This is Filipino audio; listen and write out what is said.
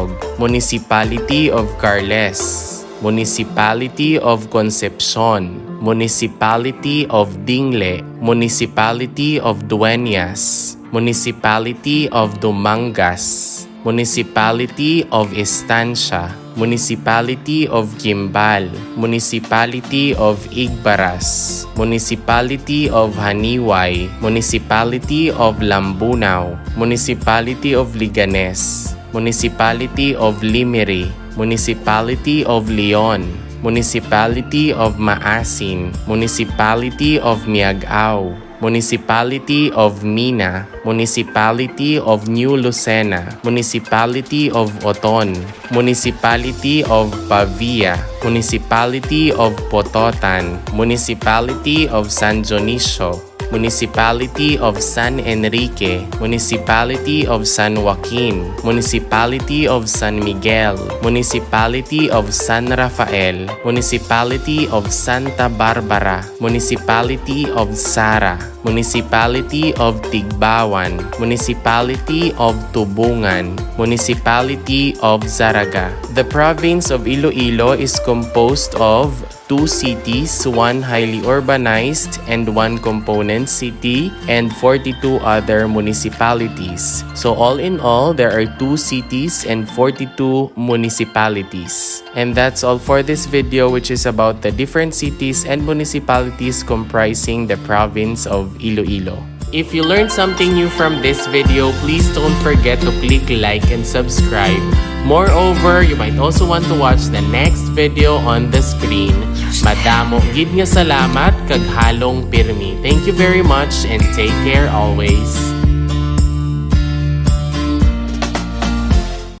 Tagalog. Municipality of Carles, Municipality of Concepcion, Municipality of Dingle, Municipality of Dueñas, Municipality of Dumangas, Municipality of Estancia, Municipality of Gimbal, Municipality of 𝗖𝗢𝗙𝗧, Municipality of Haniway, Municipality of Lambunaw, Municipality of Liganes, Municipality of Limiri, Municipality of Leon, Municipality of Maasin, Municipality of Miagao, Municipality of Mina, Municipality of New Lucena, Municipality of Oton, Municipality of Pavia, Municipality of Pototan, Municipality of San Dionisio, Municipality of San Enrique, Municipality of San Joaquin, Municipality of San Miguel, Municipality of San Rafael, Municipality of Santa Barbara, Municipality of Sara, Municipality of Tigbawan, Municipality of Tubungan, Municipality of Zaraga. The province of Iloilo is composed of 2 cities, 1 highly urbanized and 1 component city, and 42 other municipalities. So all in all, there are 2 cities and 42 municipalities. And that's all for this video, which is about the different cities and municipalities comprising the province of Iloilo. If you learned something new from this video, please don't forget to click like and subscribe. Moreover, you might also want to watch the next video on the screen. Madamo gid nga salamat kag halong pirmi. Thank you very much and take care always.